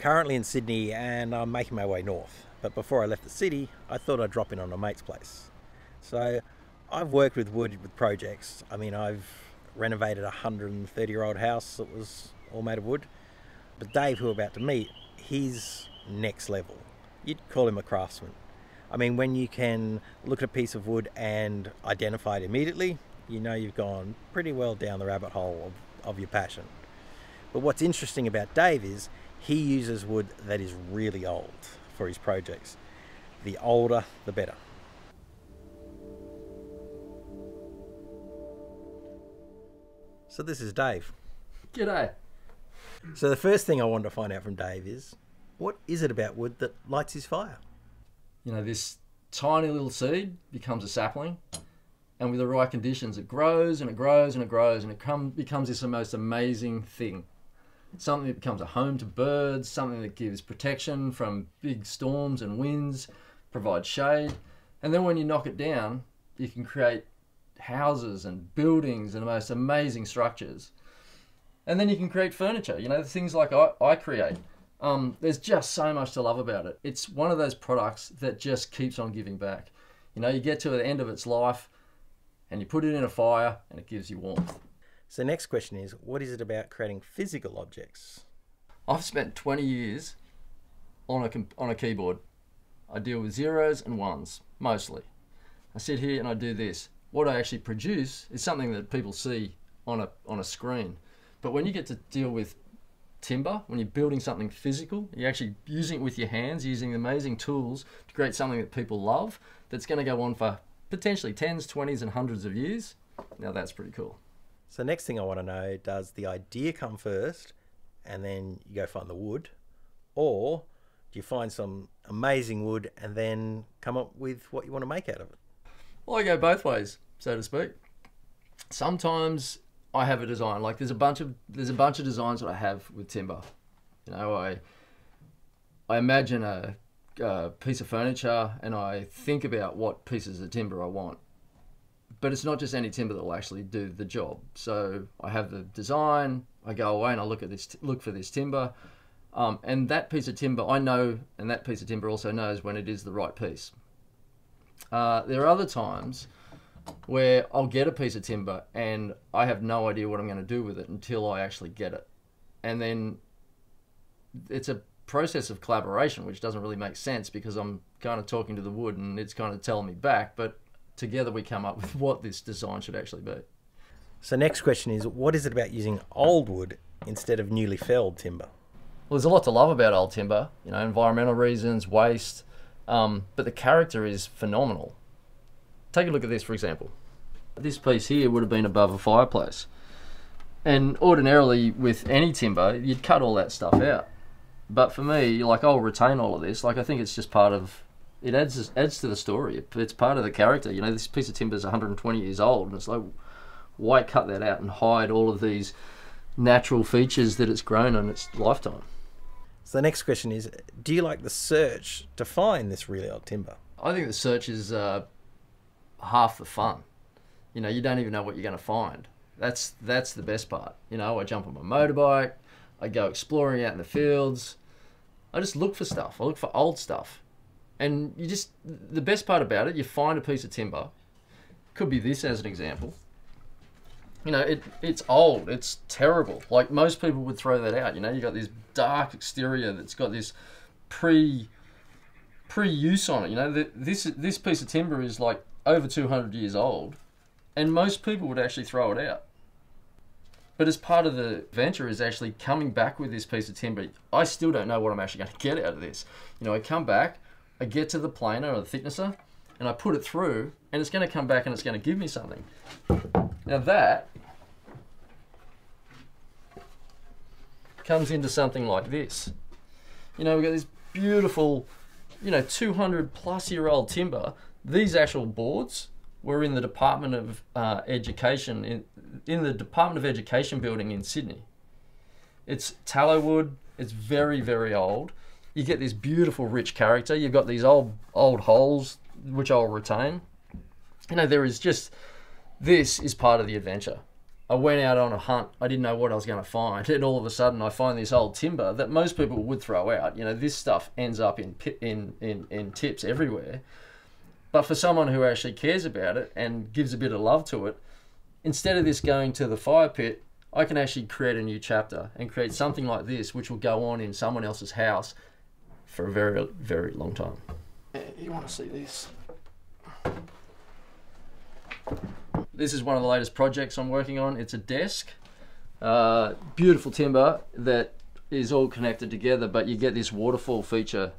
currently in Sydney and I'm making my way north. But before I left the city, I thought I'd drop in on a mate's place. So I've worked with wood with projects. I mean, I've renovated a 130-year-old house that was all made of wood. But Dave, who we're about to meet, he's next level. You'd call him a craftsman. I mean, when you can look at a piece of wood and identify it immediately, you know you've gone pretty well down the rabbit hole of your passion. But what's interesting about Dave is he uses wood that is really old for his projects. The older, the better. So this is Dave. G'day. So the first thing I wanted to find out from Dave is, what is it about wood that lights his fire? You know, this tiny little seed becomes a sapling, and with the right conditions, it grows and it grows and it grows, and it becomes this most amazing thing. Something that becomes a home to birds, something that gives protection from big storms and winds, provides shade, and then when you knock it down, you can create houses and buildings and the most amazing structures. And then you can create furniture, you know, the things like I create. There's just so much to love about it. It's one of those products that just keeps on giving back. You know, you get to the end of its life and you put it in a fire and it gives you warmth. So next question is, what is it about creating physical objects? I've spent 20 years on a keyboard. I deal with zeros and ones, mostly. I sit here and I do this. What I actually produce is something that people see on a screen. But when you get to deal with timber, when you're building something physical, you're actually using it with your hands, using amazing tools to create something that people love, that's going to go on for potentially 10s, 20s and hundreds of years. Now that's pretty cool. So next thing I want to know, does the idea come first and then you go find the wood, or do you find some amazing wood and then come up with what you want to make out of it? Well, I go both ways, so to speak. Sometimes I have a design, like there's a bunch of designs that I have with timber. You know, I imagine a piece of furniture and I think about what pieces of timber I want. But it's not just any timber that will actually do the job. So I have the design, I go away and I look for this timber, and that piece of timber I know, and that piece of timber also knows when it is the right piece. There are other times where I'll get a piece of timber and I have no idea what I'm going to do with it until I actually get it. And then it's a process of collaboration, which doesn't really make sense because I'm kind of talking to the wood and it's kind of telling me back, but together we come up with what this design should actually be. So next question is, what is it about using old wood instead of newly felled timber? Well, there's a lot to love about old timber, you know, environmental reasons, waste, but the character is phenomenal. Take a look at this, for example. This piece here would have been above a fireplace. And ordinarily with any timber, you'd cut all that stuff out. But for me, like, I'll retain all of this. Like, I think it's just part of, it adds to the story. It's part of the character. You know, this piece of timber is 120 years old, and it's like, why cut that out and hide all of these natural features that it's grown in its lifetime? So the next question is, do you like the search to find this really old timber? I think the search is half the fun. You know, you don't even know what you're going to find. That's the best part. You know, I jump on my motorbike, I go exploring out in the fields, I just look for stuff. I look for old stuff. And the best part about it, you find a piece of timber, could be this as an example. You know, it's old, it's terrible. Like, most people would throw that out. You know, you got this dark exterior that's got this pre-use on it. You know, this piece of timber is like over 200 years old, and most people would actually throw it out. But as part of the adventure is actually coming back with this piece of timber. I still don't know what I'm actually going to get out of this. You know, I come back, I get to the planer or the thicknesser, and I put it through, and it's going to come back and it's going to give me something. Now that comes into something like this. You know, we've got this beautiful, you know, 200-plus-year-old timber. These actual boards were in the Department of Education, in the Department of Education building in Sydney. It's tallow wood, it's very, very old. You get this beautiful rich character. You've got these old holes, which I'll retain. You know, there is just, this is part of the adventure. I went out on a hunt. I didn't know what I was going to find. And all of a sudden I find this old timber that most people would throw out. You know, this stuff ends up in tips everywhere. But for someone who actually cares about it and gives a bit of love to it, instead of this going to the fire pit, I can actually create a new chapter and create something like this, which will go on in someone else's house for a very, very long time. Yeah, you want to see this? This is one of the latest projects I'm working on. It's a desk, beautiful timber that is all connected together, but you get this waterfall feature,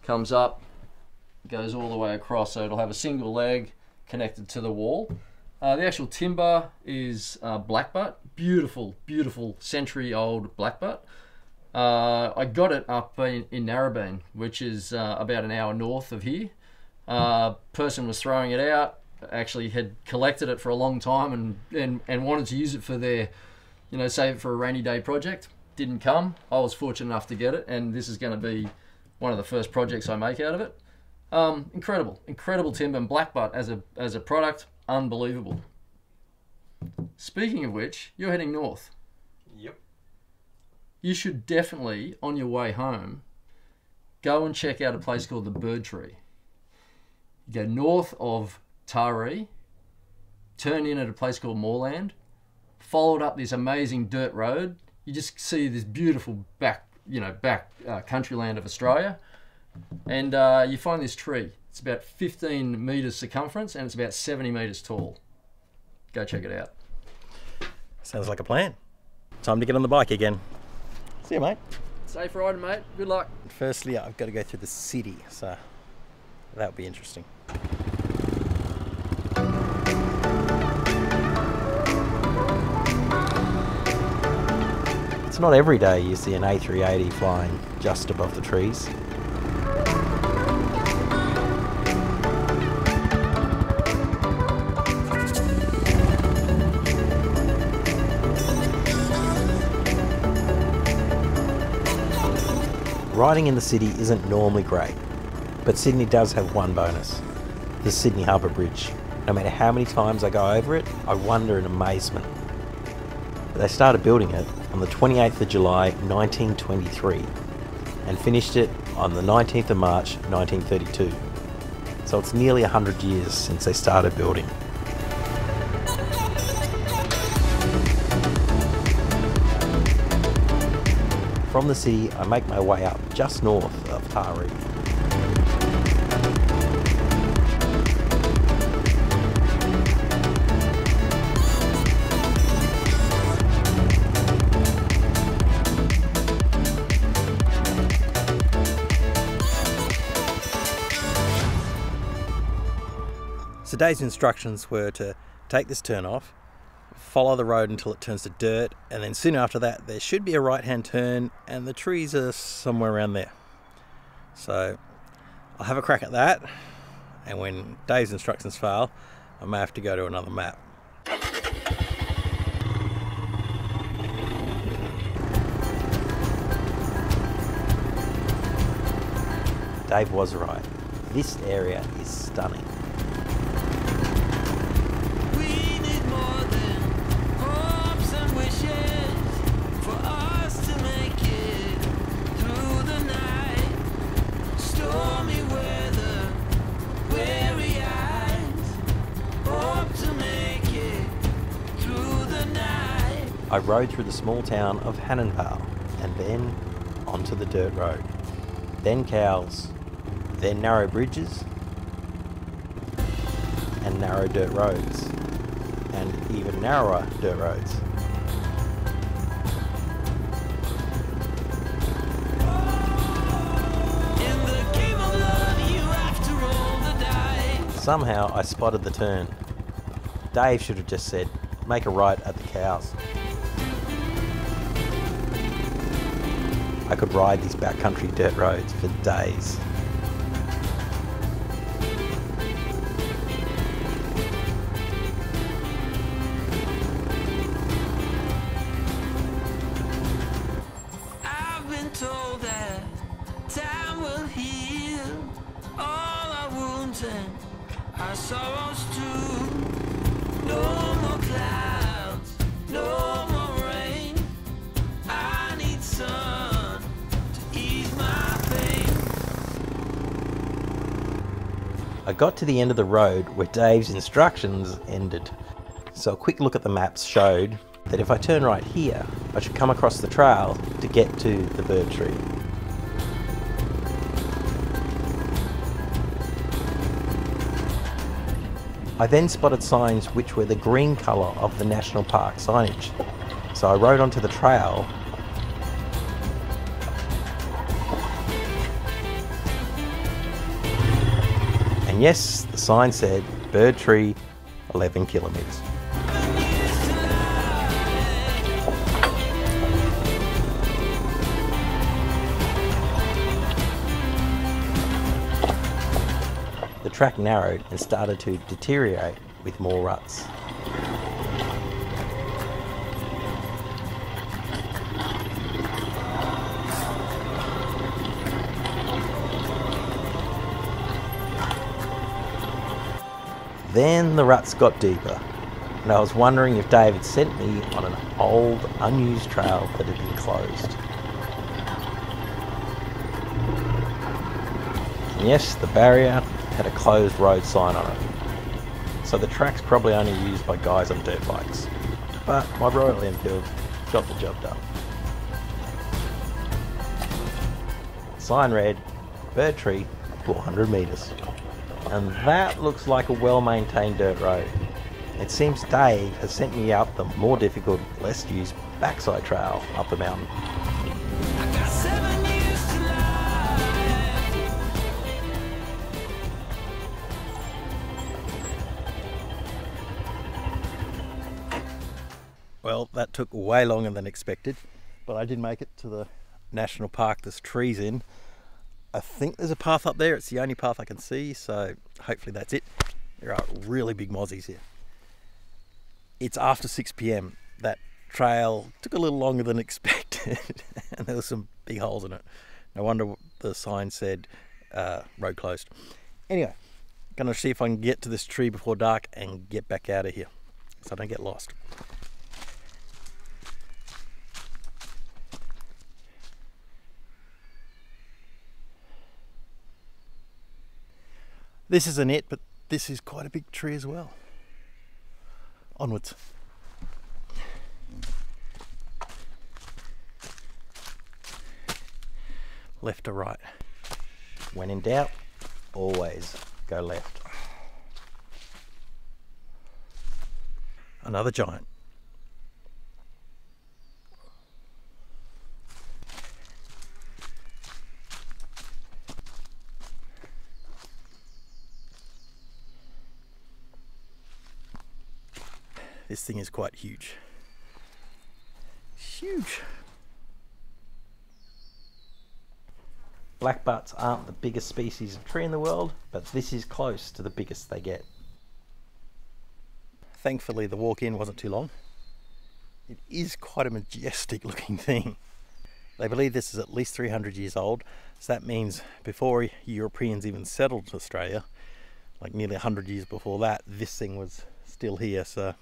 comes up, goes all the way across, so it'll have a single leg connected to the wall. The actual timber is blackbutt, beautiful, beautiful century-old blackbutt. I got it up in Narrabeen, which is about an hour north of here. Person was throwing it out, actually had collected it for a long time and wanted to use it for their, you know, save it for a rainy day project. Didn't come. I was fortunate enough to get it, and this is going to be one of the first projects I make out of it. Incredible timber, and blackbutt as a product, unbelievable. Speaking of which, you're heading north. Yep. You should definitely, on your way home, go and check out a place called the Bird Tree. You go north of Taree, turn in at a place called Moorland, followed up this amazing dirt road. You just see this beautiful back country land of Australia, and you find this tree. It's about 15 metres circumference and it's about 70 metres tall. Go check it out. Sounds like a plan. Time to get on the bike again. See you, mate. Safe riding, mate. Good luck. Firstly, I've got to go through the city, so that'll be interesting. It's not every day you see an A380 flying just above the trees. Riding in the city isn't normally great, but Sydney does have one bonus, the Sydney Harbour Bridge. No matter how many times I go over it, I wonder in amazement. They started building it on the 28th of July 1923 and finished it on the 19th of March 1932. So it's nearly 100 years since they started building. From the city, I make my way up just north of Taree. So Dave's instructions were to take this turn off, follow the road until it turns to dirt, and then soon after that there should be a right-hand turn and the trees are somewhere around there. So I'll have a crack at that, and when Dave's instructions fail, I may have to go to another map. Dave was right. This area is stunning. I rode through the small town of Himalayan and then onto the dirt road, then cows, then narrow bridges and narrow dirt roads, and even narrower dirt roads. Somehow I spotted the turn. Dave should have just said, make a right at the cows. I could ride these backcountry dirt roads for days. I've been told that time will heal all our wounds and our sorrows too. No more clouds, no I got to the end of the road where Dave's instructions ended. So a quick look at the maps showed that if I turn right here, I should come across the trail to get to the bird tree. I then spotted signs which were the green colour of the national park signage. So I rode onto the trail and yes, the sign said bird tree 11 kilometres. The track narrowed and started to deteriorate with more ruts. Then the ruts got deeper, and I was wondering if Dave had sent me on an old, unused trail that had been closed. And yes, the barrier had a closed road sign on it, so the track's probably only used by guys on dirt bikes. But my Royal Enfield got the job done. Sign read, bird tree 400 metres. And that looks like a well-maintained dirt road. It seems Dave has sent me out the more difficult, less used backside trail up the mountain. I got 7 years to live. Well, that took way longer than expected, but I did make it to the national park there's trees in. I think there's a path up there. It's the only path I can see, so hopefully that's it. There are really big mozzies here. It's after 6 p.m. That trail took a little longer than expected and there were some big holes in it. No wonder the sign said road closed. Anyway, gonna see if I can get to this tree before dark and get back out of here so I don't get lost. This isn't it, but this is quite a big tree as well. Onwards. Left to right. When in doubt, always go left. Another giant. This thing is quite huge. Huge. Blackbutts aren't the biggest species of tree in the world, but this is close to the biggest they get. Thankfully the walk in wasn't too long. It is quite a majestic looking thing. They believe this is at least 300 years old, so that means before Europeans even settled to Australia, like nearly 100 years before that, this thing was still here. So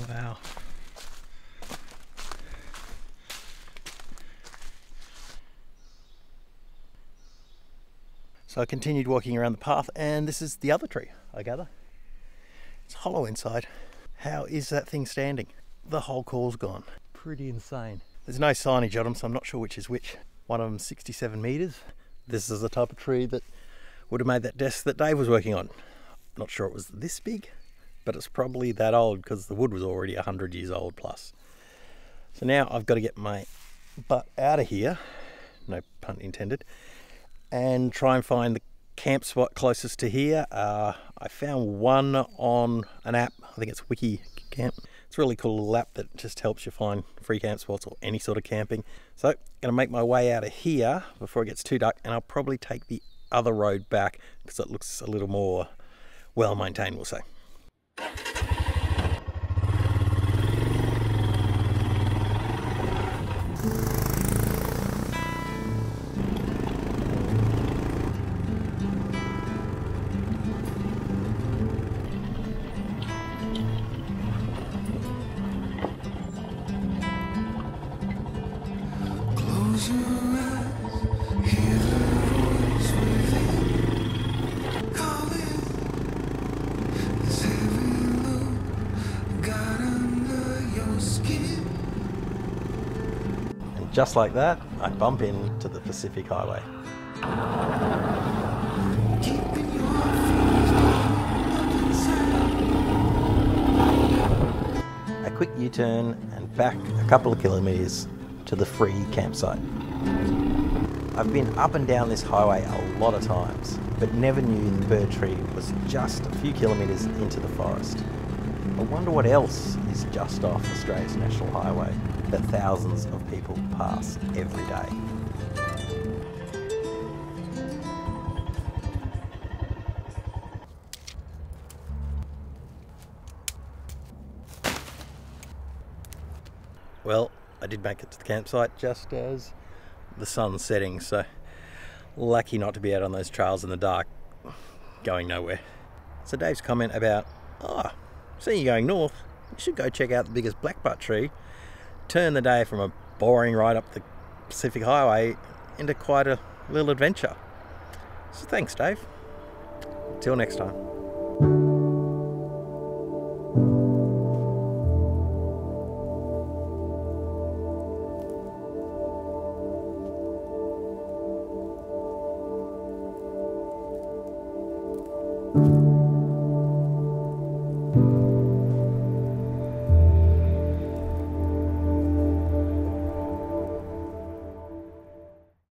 wow. So I continued walking around the path, and this is the other tree, I gather. It's hollow inside. How is that thing standing? The whole core's gone. Pretty insane. There's no signage on them, so I'm not sure which is which. One of them 67 metres. This is the type of tree that would have made that desk that Dave was working on. Not sure it was this big, but it's probably that old because the wood was already 100 years old plus. So now I've got to get my butt out of here, no pun intended, and try and find the camp spot closest to here. I found one on an app, I think it's Wiki Camp. It's a really cool little app that just helps you find free camp spots or any sort of camping. So I'm going to make my way out of here before it gets too dark, and I'll probably take the other road back because it looks a little more well maintained, we'll say. your eyes, hear the voice within, calling this heavy load got under your skin. And just like that, I bump into the Pacific Highway. Keeping your feelings up inside. A quick U-turn and back a couple of kilometres to the free campsite. I've been up and down this highway a lot of times, but never knew the bird tree was just a few kilometres into the forest. I wonder what else is just off Australia's National Highway that thousands of people pass every day. Well, I did make it to the campsite just as the sun's setting, so lucky not to be out on those trails in the dark, going nowhere. So Dave's comment about, seeing you going north, you should go check out the biggest blackbutt tree, turn the day from a boring ride up the Pacific Highway into quite a little adventure. So thanks, Dave. Till next time. Thank you.